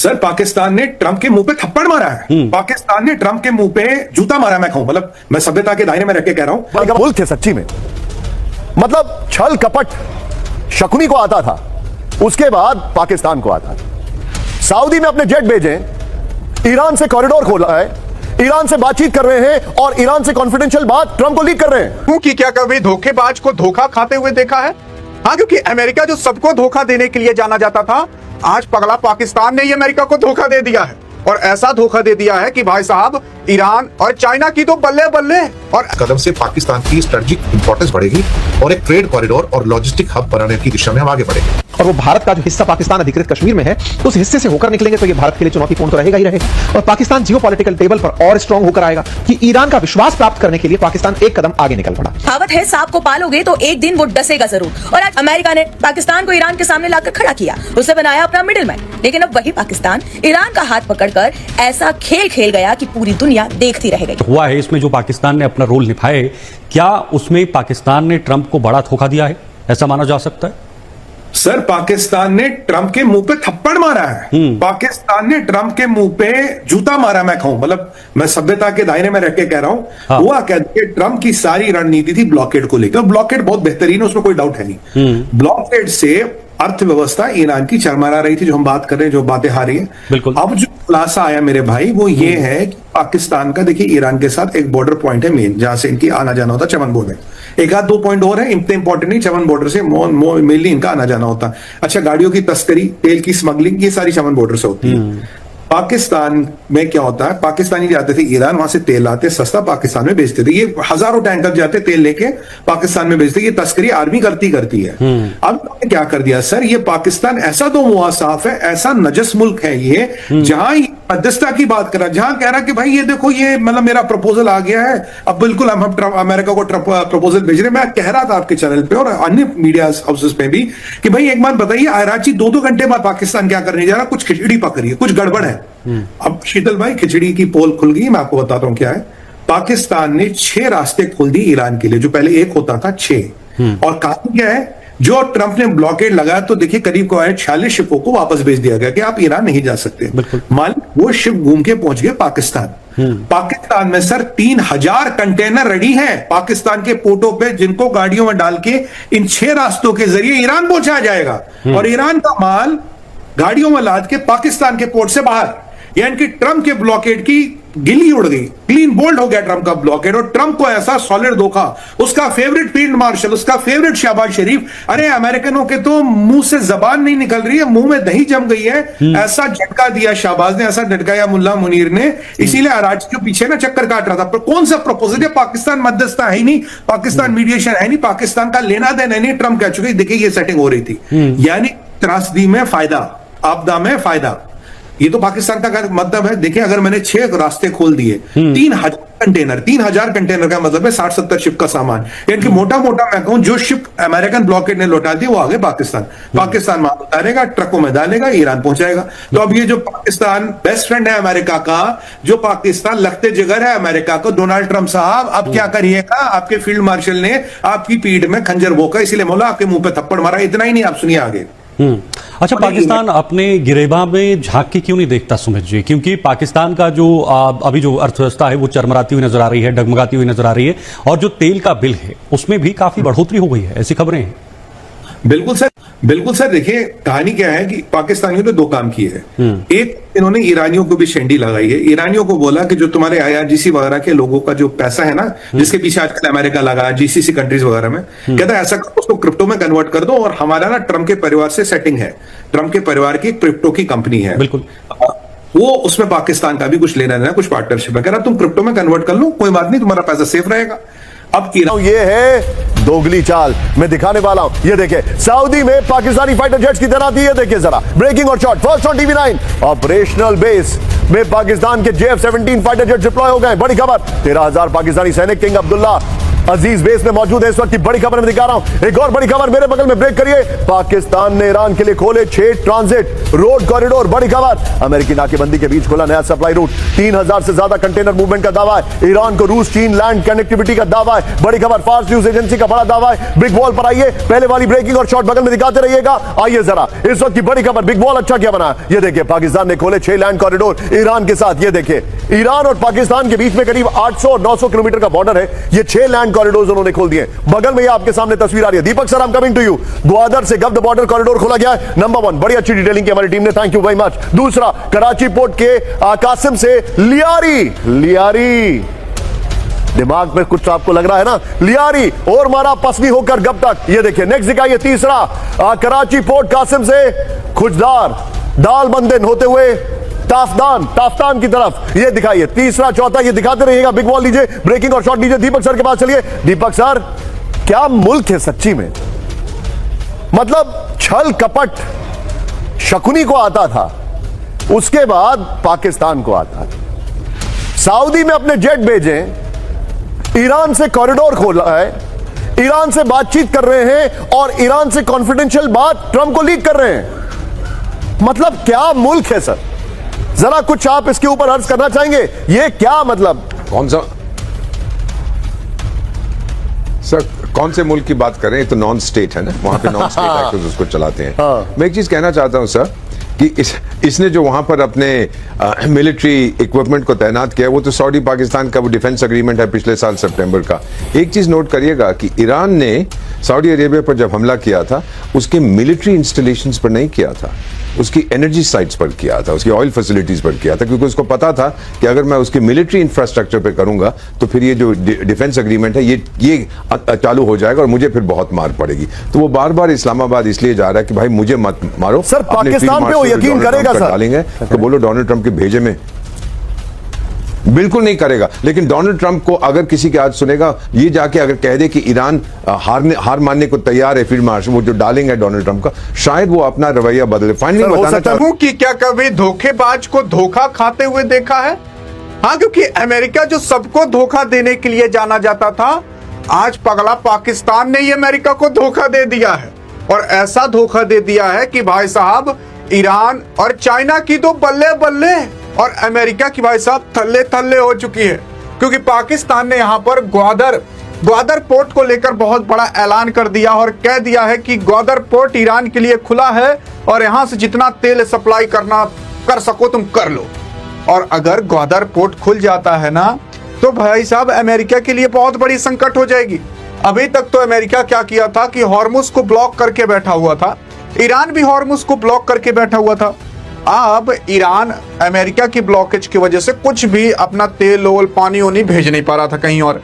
Sir Pakistan ने Trump के मुंह पे थप्पड़ मारा है। पाकिस्तान ने ट्रंप के मुंह पे जूता मारा। मैं कहूं मतलब मैं सभ्यता के दायरे में रह के कह रहा हूं। मुल्क थे सच्ची में, मतलब छल कपट शकुनी को आता था, उसके बाद पाकिस्तान को आता था। सऊदी में अपने जेट भेजे, ईरान से कॉरिडोर खोला है, ईरान से बातचीत कर रहे हैं और ईरान से कॉन्फिडेंशियल बात ट्रंप को लीक कर रहे हैं। क्योंकि क्या कभी धोखेबाज को धोखा खाते हुए देखा है? हाँ, क्योंकि अमेरिका जो सबको धोखा देने के लिए जाना जाता था, आज पगला पाकिस्तान ने ही अमेरिका को धोखा दे दिया है। और ऐसा धोखा दे दिया है कि भाई साहब ईरान और चाइना की तो बल्ले बल्ले। और कदम से पाकिस्तान की स्ट्रेटेजिक इंपॉर्टेंस बढ़ेगी और एक ट्रेड कॉरिडोर और लॉजिस्टिक हब बनाने की दिशा में हम आगे बढ़ेंगे। और वो भारत का जो हिस्सा पाकिस्तान अधिकृत कश्मीर में है, उस हिस्से से होकर निकलेंगे तो ये भारत के लिए चुनौतीपूर्ण तो रहेगा ही रहेगा। और पाकिस्तान जियोपॉलिटिकल टेबल पर और स्ट्रांग होकर आएगा कि ईरान का विश्वास प्राप्त करने के लिए पाकिस्तान एक कदम आगे निकल पड़ा। कहावत है, सांप को पालोगे तो एक दिन वो डसेगा जरूर। और आज अमेरिका ने पाकिस्तान को ईरान के सामने लाकर खड़ा किया, उसे बनाया अपना मिडिल मैन। लेकिन अब वही पाकिस्तान ईरान का हाथ पकड़कर ऐसा खेल खेल गया कि पूरी दुनिया देखती रह गई। हुआ है इसमें जो पाकिस्तान ने अपना रोल निभाए, क्या उसमें पाकिस्तान ने ट्रंप को बड़ा धोखा दिया है, ऐसा माना जा सकता है? सर पाकिस्तान ने ट्रंप के मुंह पे थप्पड़ मारा है। पाकिस्तान ने ट्रंप के मुंह पे जूता मारा। मैं कहूं मतलब मैं सभ्यता के दायरे में रह के कह रहा हूं। हाँ। हुआ क्या, ट्रंप की सारी रणनीति थी ब्लॉकेड को लेकर। ब्लॉकेड बहुत बेहतरीन है, उसमें कोई डाउट है नहीं। ब्लॉकेड से अर्थव्यवस्था ईरान की चरमरा रही थी, जो हम बात कर रहे हैं, जो बातें आ रही है। बिल्कुल। अब जो खुलासा आया मेरे भाई वो ये है कि पाकिस्तान का देखिए ईरान के साथ एक बॉर्डर पॉइंट है मेन, जहां से इनकी आना जाना होता है, चमन बॉर्डर। एक आध दो पॉइंट और है, इतने इंपॉर्टेंट नहीं, चमन बॉर्डर से मेनली इनका आना जाना होता है। अच्छा, गाड़ियों की तस्करी, तेल की स्मगलिंग, ये सारी चमन बॉर्डर से होती है। पाकिस्तान में क्या होता है, पाकिस्तानी जाते थे ईरान, वहां से तेल लाते सस्ता पाकिस्तान में बेचते थे। ये हजारों टैंकर जाते तेल लेके पाकिस्तान में बेचते। ये तस्करी आर्मी करती है। अब क्या कर दिया सर, ये पाकिस्तान ऐसा तो मुआ साफ है, ऐसा नजस मुल्क है ये, जहां मध्यस्थता की बात कर रहा है, जहां कह रहा है कि भाई ये देखो, ये मतलब मेरा प्रपोजल आ गया है, अब बिल्कुल हम अमेरिका को प्रपोजल भेज रहे हैं। मैं कह रहा था आपके चैनल पे और अन्य मीडिया हाउसेस में भी कि भाई एक बात बताइए, आयराची 2-2 घंटे बाद पाकिस्तान क्या करने जा रहा, कुछ खिचड़ी पक रही है, कुछ गड़बड़ है। अब शीतल भाई, खिचड़ी की पोल खुल गई। मैं आपको बताता हूं क्या है। पाकिस्तान ने 6 रास्ते खोल दिए ईरान के लिए, जो पहले एक होता था 6। और कारण क्या है, जो ट्रंप ने ब्लॉकेड लगाया तो देखिए करीब 46 शिपों को वापस भेज दिया गया कि आप ईरान नहीं जा सकते। मान वो शिप घूम के पहुंच गए पाकिस्तान। पाकिस्तान में सर 3000 कंटेनर रेडी हैं पाकिस्तान के पोर्टों पे, जिनको गाड़ियों में डाल के इन 6 रास्तों के जरिए ईरान पहुंचाया जाएगा। और ईरान का माल गाड़ियों में लाद के पाकिस्तान के पोर्ट से बाहर, यानी कि ट्रंप के ब्लॉकेड की गिल्ली उड़ गई, क्लीन बोल्ड हो गया ट्रंप का ब्लॉकेड। और ट्रंप को ऐसा सॉलिड धोखा, उसका फेवरेट फील्ड मार्शल, उसका फेवरेट शहबाज शरीफ, अरे अमेरिकनों के तो मुंह से जबान नहीं निकल रही है, मुंह में दही जम गई है। ऐसा झटका दिया शहबाज ने, ऐसा झटकाया मुल्ला मुनीर ने, इसीलिए अराची के पीछे ना चक्कर काट रहा था। पर कौन सा प्रपोजल है, पाकिस्तान मध्यस्थता है ही नहीं, पाकिस्तान मीडिएशन है नहीं, पाकिस्तान का लेना देना नहीं। ट्रंप कह चुके देखिए ये सेटिंग हो रही थी, यानी त्रासदी में फायदा, आपदा में फायदा। ये तो पाकिस्तान का मतलब है। देखिए अगर मैंने 6 रास्ते खोल दिए, 3000 कंटेनर का मतलब है 60-70 शिप का सामान, यानी कि मोटा मोटा मैं कहूं जो शिप अमेरिकन ब्लॉकेड ने लौटा दी वो आगे पाकिस्तान माल उतारेगा, ट्रकों में डालेगा, ईरान पहुंचाएगा। तो अब ये जो पाकिस्तान बेस्ट फ्रेंड है अमेरिका का, जो पाकिस्तान लगते जिगर है अमेरिका को, डोनाल्ड ट्रंप साहब अब क्या करिएगा, आपके फील्ड मार्शल ने आपकी पीठ में खंजर भोंका, इसलिए मौला आपके मुंह पे थप्पड़ मारा। इतना ही नहीं, आप सुनिए आगे। अच्छा, पाकिस्तान अपने गिरेबां में झांक के क्यों नहीं देखता सुमित जी? क्योंकि पाकिस्तान का जो अभी जो अर्थव्यवस्था है वो चरमराती हुई नजर आ रही है, डगमगाती हुई नजर आ रही है, और जो तेल का बिल है उसमें भी काफी बढ़ोतरी हो गई है, ऐसी खबरें हैं। बिल्कुल सर देखिए कहानी क्या है कि पाकिस्तानियों ने 2 काम किए हैं। एक, इन्होंने ईरानियों को भी शेंडी लगाई है। ईरानियों को बोला कि जो तुम्हारे IRGC वगैरह के लोगों का जो पैसा है ना, जिसके पीछे आजकल अमेरिका लगा, GCC कंट्रीज वगैरह में, कहता है ऐसा करो, उसको क्रिप्टो में कन्वर्ट कर दो। और हमारा ना ट्रंप के परिवार से सेटिंग है, ट्रंप के परिवार की क्रिप्टो की कंपनी है, बिल्कुल, वो उसमें पाकिस्तान का भी कुछ लेना देना, कुछ पार्टनरशिप है। कह रहा तुम क्रिप्टो में कन्वर्ट कर लो, कोई बात नहीं, तुम्हारा पैसा सेफ रहेगा। अब ये है दोगली चाल, मैं दिखाने वाला हूं। ये देखिए सऊदी में पाकिस्तानी फाइटर जेट्स की तैनाती है, देखिए जरा ब्रेकिंग और shot first on TV9। Operational base में पाकिस्तान के JF-17 फाइटर जेट डिप्लॉय हो गए। बड़ी खबर, 13,000 पाकिस्तानी सैनिक किंग अब्दुल्ला अजीज बेस में मौजूद है। इस वक्त की बड़ी खबर में दिखा रहा हूं, एक और बड़ी खबर मेरे बगल में, ब्रेक करिए। पाकिस्तान ने ईरान के लिए खोले 6 ट्रांजिट रोड कॉरिडोर। बड़ी खबर, अमेरिकी नाकेबंदी के बीच खुला नया सप्लाई रूट। 3000 से ज्यादा कंटेनर मूवमेंट का दावा है। ईरान को रूस चीन लैंड कनेक्टिविटी का दावा है। बड़ी खबर, फास्ट न्यूज एजेंसी का बड़ा दावा है। बिग वॉल पर आइए, पहले वाली ब्रेकिंग और शॉर्ट बगल में दिखाते रहिएगा। आइए जरा, इस वक्त की बड़ी खबर, बिग वॉल अच्छा क्या बना। ये देखिए, पाकिस्तान ने खोले 6 लैंड कॉरिडोर ईरान के साथ। ये देखिए, ईरान और पाकिस्तान के बीच में करीब 800 और 900 किलोमीटर का बॉर्डर है। ये 6 लैंड कॉरिडोर उन्होंने खोल दिए। बगल में ये आपके सामने तस्वीर आ रही है। Deepak sir, I am coming to you. Gwadar से गब्द बॉर्डर कॉरिडोर खोला गया है। नंबर 1, बड़ी अच्छी डिटेलिंग की हमारी टीम ने, थैंक यू वेरी मच। दूसरा, कराची पोर्ट के कासिम से लियारी, दिमाग में कुछ आपको लग रहा है ना, लियारी और मारा पसनी होकर गब तक। ये देखिए, नेक्स्ट दिखाइए। तीसरा, कराची पोर्ट कासिम से खुजदार दाल बंदन होते हुए ताफ्तान की तरफ। ये दिखाइए, तीसरा, चौथा, ये दिखाते रहिएगा। बिग वॉल लीजिए, ब्रेकिंग और शॉर्ट लीजिए। दीपक सर के पास चलिए। दीपक सर, क्या मुल्क है सच्ची में। मतलब छल कपट शकुनी को आता था, उसके बाद पाकिस्तान को आता है। सऊदी में अपने जेट भेजे, ईरान से कॉरिडोर खोला है, ईरान से बातचीत कर रहे हैं और ईरान से कॉन्फिडेंशियल बात ट्रंप को लीक कर रहे हैं। मतलब क्या मुल्क है सर, जरा कुछ आप इसके ऊपर अर्ज करना चाहेंगे। ये क्या मतलब, कौन सा सर, कौन से मुल्क की बात कर रहे हैं। ये तो नॉन स्टेट है ना, वहां पे नॉन स्टेट एक्टर्स उसको चलाते हैं। मैं एक चीज कहना चाहता हूं सर कि इसने जो वहां पर अपने मिलिट्री इक्विपमेंट को तैनात किया, वो तो सऊदी पाकिस्तान का वो डिफेंस एग्रीमेंट है पिछले साल सितंबर का। एक चीज नोट करिएगा कि ईरान ने सऊदी अरेबिया पर जब हमला किया था, उसके मिलिट्री इंस्टॉलेशंस पर नहीं किया था, उसकी एनर्जी साइट्स पर किया था, उसकी ऑयल फैसिलिटीज पर किया था, क्योंकि उसको पता था कि अगर मैं उसके मिलिट्री इंफ्रास्ट्रक्चर पे करूंगा तो फिर ये जो डिफेंस एग्रीमेंट है ये चालू हो जाएगा और मुझे फिर बहुत मार पड़ेगी। तो वो बार बार इस्लामाबाद इसलिए जा रहा है कि भाई मुझे मत मारो। सर पाकिस्तान पे वो यकीन करेगा सर, डालेंगे तो बोलो डोनाल्ड ट्रंप के भेजे में बिल्कुल नहीं करेगा। लेकिन डोनाल्ड ट्रंप को अगर किसी की आज सुनेगा, ये जाके अगर कह दे कि ईरान हार मानने को तैयार है, फिर मार्च वो जो डालेंगे डोनाल्ड ट्रंप का, शायद वो अपना रवैया बदले। फाइनली बताना चाहूं कि क्या कभी धोखेबाज को धोखा खाते हुए देखा है। हाँ, क्योंकि अमेरिका जो सबको धोखा देने के लिए जाना जाता था, आज पगला पाकिस्तान ने ही अमेरिका को धोखा दे दिया है। और ऐसा धोखा दे दिया है कि भाई साहब, ईरान और चाइना की तो बल्ले बल्ले और अमेरिका की भाई साहब थल्ले थल्ले हो चुकी है। क्योंकि पाकिस्तान ने यहां पर ग्वादर पोर्ट को लेकर बहुत बड़ा ऐलान कर दिया और कह दिया है कि ग्वादर पोर्ट ईरान के लिए खुला है और यहां से जितना तेल सप्लाई कर सको तुम कर लो। और अगर ग्वादर पोर्ट खुल जाता है ना, तो भाई साहब अमेरिका के लिए बहुत बड़ी संकट हो जाएगी। अभी तक तो अमेरिका क्या किया था कि हॉर्मुज को ब्लॉक करके बैठा हुआ था, ईरान भी हॉर्मुज को ब्लॉक करके बैठा हुआ था। अब ईरान अमेरिका की ब्लॉकेज की वजह से कुछ भी अपना तेल ओल पानी नहीं भेज नहीं पा रहा था कहीं और।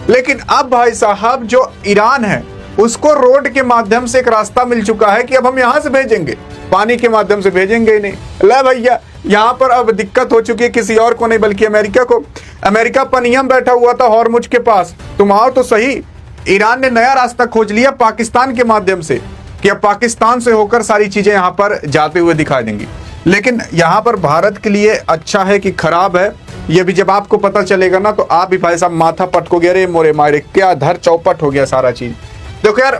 लेकिन अब भाई साहब जो ईरान है, उसको रोड के माध्यम से एक रास्ता मिल चुका है कि अब हम यहां से भेजेंगे, पानी के माध्यम से भेजेंगे ही नहीं। ले भैया, यहां पर अब दिक्कत हो चुकी है किसी और को नहीं बल्कि अमेरिका को। अमेरिका पनियम बैठा हुआ था हॉर्मुज के पास, तुम आओ तो सही। ईरान ने नया रास्ता खोज लिया पाकिस्तान के माध्यम से कि अब पाकिस्तान से होकर सारी चीजें यहां पर जाते हुए दिखाई देंगी। लेकिन यहां पर भारत के लिए अच्छा है कि खराब है, ये भी जब आपको पता चलेगा ना, तो आप भी भाई साहब माथा पटकोगे, अरे मोरे मारे क्या धर चौपट हो गया सारा चीज। देखो यार,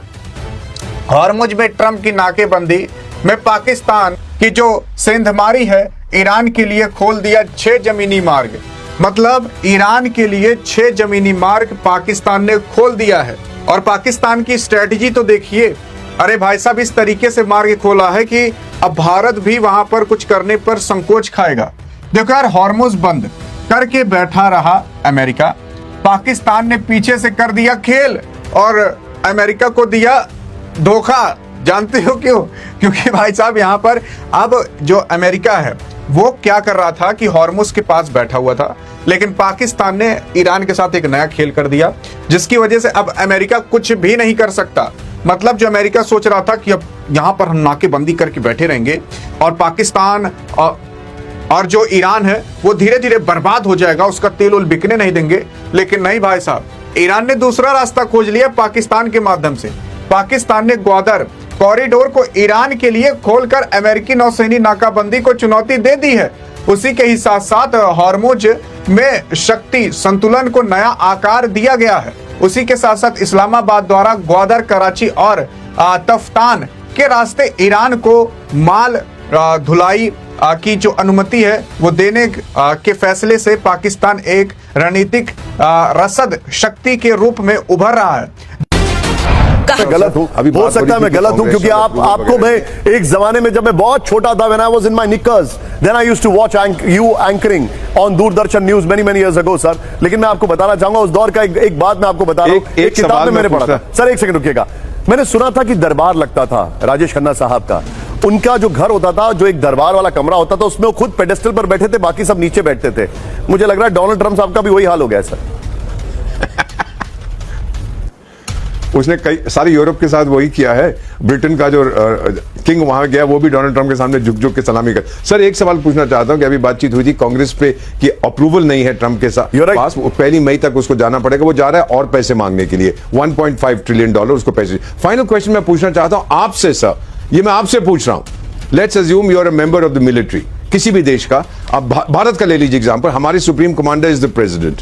हॉर्मुज में ट्रंप की नाकेबंदी में पाकिस्तान की जो सेंधमारी है, ईरान के लिए खोल दिया 6 जमीनी मार्ग। मतलब ईरान के लिए 6 जमीनी मार्ग पाकिस्तान ने खोल दिया है। और पाकिस्तान की स्ट्रेटजी तो देखिए, अरे भाई साहब इस तरीके से मार्ग खोला है कि अब भारत भी वहां पर कुछ करने पर संकोच खाएगा। देखो यार, हॉर्मुज बंद करके बैठा रहा अमेरिका, पाकिस्तान ने पीछे से कर दिया खेल और अमेरिका को दिया धोखा। जानते हो क्यों? क्योंकि भाई साहब यहाँ पर अब जो अमेरिका है वो क्या कर रहा था कि हॉर्मुज के पास बैठा हुआ था, लेकिन पाकिस्तान ने ईरान के साथ एक नया खेल कर दिया, जिसकी वजह से अब अमेरिका कुछ भी नहीं कर सकता। मतलब जो अमेरिका सोच रहा था कि अब यहां पर हम नाकेबंदी करके बैठे रहेंगे और पाकिस्तान और जो ईरान है वो धीरे धीरे बर्बाद हो जाएगा, उसका तेल उल बिकने नहीं देंगे। लेकिन नहीं भाई साहब, ईरान ने दूसरा रास्ता खोज लिया पाकिस्तान के माध्यम से। पाकिस्तान ने ग्वादर कॉरिडोर को ईरान के लिए खोलकर अमेरिकी नौसेनी नाकाबंदी को चुनौती दे दी है। उसी के ही साथ साथ हॉर्मुज में शक्ति संतुलन को नया आकार दिया गया है। उसी के साथ साथ इस्लामाबाद द्वारा ग्वादर, कराची और तफ्तान के रास्ते ईरान को माल ढुलाई की जो अनुमति है वो देने के फैसले से पाकिस्तान एक रणनीतिक रसद शक्ति के रूप में उभर रहा है। मैं गलत हूं, अभी हो बात सकता है हो मैं रही थी गलत हूं, क्योंकि कांग्रेस आपको मैं एक जमाने में जब मैं बहुत छोटा था, when I was in my knickers, then I used to watch you anchoring on Doordarshan news many years ago, sir. लेकिन मैं आपको बताना चाहूंगा उस दौर का एक बात मैं आपको बता रहा हूं, एक किताब में मैंने पढ़ा था। सर एक सेकंड रुकिएगा, मैंने सुना था कि दरबार लगता था राजेश खन्ना साहब का, उनका जो घर होता था, जो एक दरबार वाला कमरा होता था, उसमें वो खुद पेडेस्टल पर बैठे थे, बाकी सब नीचे बैठते थे। मुझे लग रहा है डोनाल्ड ट्रंप साहब का भी वही हाल हो गया है सर। उसने कई सारी यूरोप के साथ वही किया है। ब्रिटेन का जो किंग वहां गया वो भी डोनाल्ड ट्रंप के सामने झुक के सलामी कर। सर एक सवाल पूछना चाहता हूं कि अभी बातचीत हुई थी कांग्रेस पे कि अप्रूवल नहीं है ट्रंप के साथ पास, पहली मई तक उसको जाना पड़ेगा, वो जा रहा है और पैसे मांगने के लिए $1.5 ट्रिलियन उसको पैसे। फाइनल क्वेश्चन मैं पूछना चाहता हूं आपसे सर, ये मैं आपसे पूछ रहा हूं, let's assume you are a member of the military किसी भी देश का, अब भारत का ले लीजिए एग्जांपल, हमारे supreme commander is the president,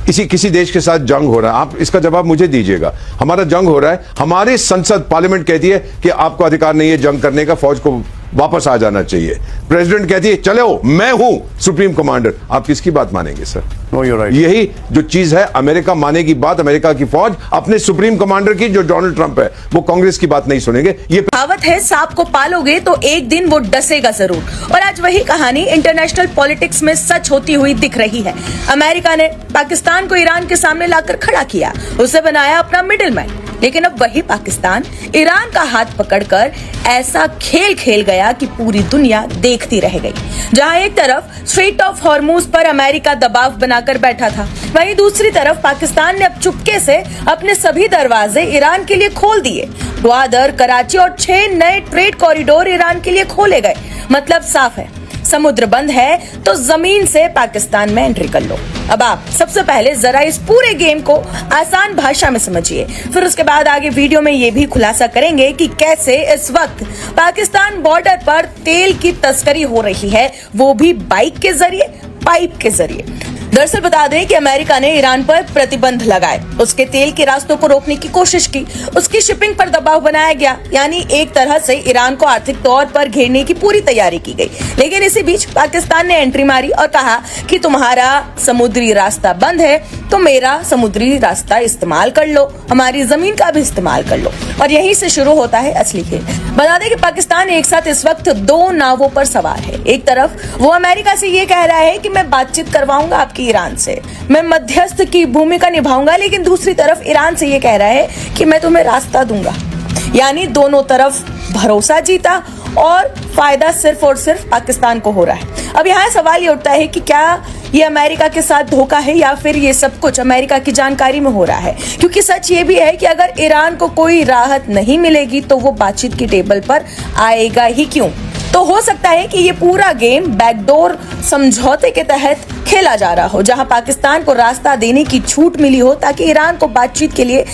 किसी देश के साथ जंग हो रहा है, आप इसका जवाब मुझे दीजिएगा, हमारा जंग हो रहा है, हमारी संसद पार्लियामेंट कहती है कि आपको अधिकार नहीं है जंग करने का, फौज को वापस आ जाना चाहिए, प्रेसिडेंट कहती है चलो मैं हूं सुप्रीम कमांडर, आप किसकी बात मानेंगे सर? No, you're right. यही जो चीज है, अमेरिका मानेगी बात, अमेरिका की फौज अपने सुप्रीम कमांडर की, जो डोनाल्ड ट्रंप है, वो कांग्रेस की बात नहीं सुनेंगे। ये कहावत है, सांप को पालोगे तो एक दिन वो डसेगा जरूर। और आज वही कहानी इंटरनेशनल पॉलिटिक्स में सच होती हुई दिख रही है। अमेरिका ने पाकिस्तान को ईरान के सामने लाकर खड़ा किया, उसे बनाया अपना मिडिलमैन, लेकिन अब वही पाकिस्तान ईरान का हाथ पकड़कर ऐसा खेल खेल गया कि पूरी दुनिया देखती रह गई। जहां एक तरफ स्ट्रेट ऑफ हॉर्मूज पर अमेरिका दबाव बनाकर बैठा था, वहीं दूसरी तरफ पाकिस्तान ने अब चुपके से अपने सभी दरवाजे ईरान के लिए खोल दिए। ग्वादर, कराची और 6 नए ट्रेड कॉरिडोर ईरान के लिए खोले गए। मतलब साफ है, समुद्र बंद है तो जमीन से पाकिस्तान में एंट्री कर लो। अब आप सबसे पहले जरा इस पूरे गेम को आसान भाषा में समझिए, फिर उसके बाद आगे वीडियो में ये भी खुलासा करेंगे कि कैसे इस वक्त पाकिस्तान बॉर्डर पर तेल की तस्करी हो रही है, वो भी बाइक के जरिए, पाइप के जरिए। दरअसल बता दें कि अमेरिका ने ईरान पर प्रतिबंध लगाए, उसके तेल के रास्तों को रोकने की कोशिश की, उसकी शिपिंग पर दबाव बनाया गया, यानी एक तरह से ईरान को आर्थिक तौर पर घेरने की पूरी तैयारी की गई। लेकिन इसी बीच पाकिस्तान ने एंट्री मारी और कहा कि तुम्हारा समुद्री रास्ता बंद है तो मेरा समुद्री रास्ता इस्तेमाल कर लो, हमारी जमीन का भी इस्तेमाल कर लो। और यहीं से शुरू होता है असली खेल। बता दें कि पाकिस्तान एक साथ इस वक्त 2 नावों पर सवार है। एक तरफ वो अमेरिका से ये कह रहा है कि मैं बातचीत करवाऊंगा आपकी ईरान से, मैं मध्यस्थ की भूमिका निभाऊंगा, लेकिन दूसरी तरफ ईरान से ये कह रहा है कि मैं तुम्हें रास्ता दूंगा। यानी दोनों तरफ भरोसा जीता और फायदा सिर्फ और सिर्फ पाकिस्तान को हो रहा है। अब यहाँ सवाल ये उठता है कि क्या ये अमेरिका के साथ धोखा है या फिर ये सब कुछ अमेरिका की जानकारी में हो रहा है? क्योंकि सच ये भी है कि अगर ईरान को कोई राहत नहीं मिलेगी तो वो बातचीत की टेबल पर आएगा ही क्यों? तो हो सकता है कि ये पूरा गेम बैकडोर समझौते के तहत खेला जा रहा हो, जहां पाकिस्तान को रास्ता देने की छूट मिली हो ताकि ईरान को बातचीत के लिए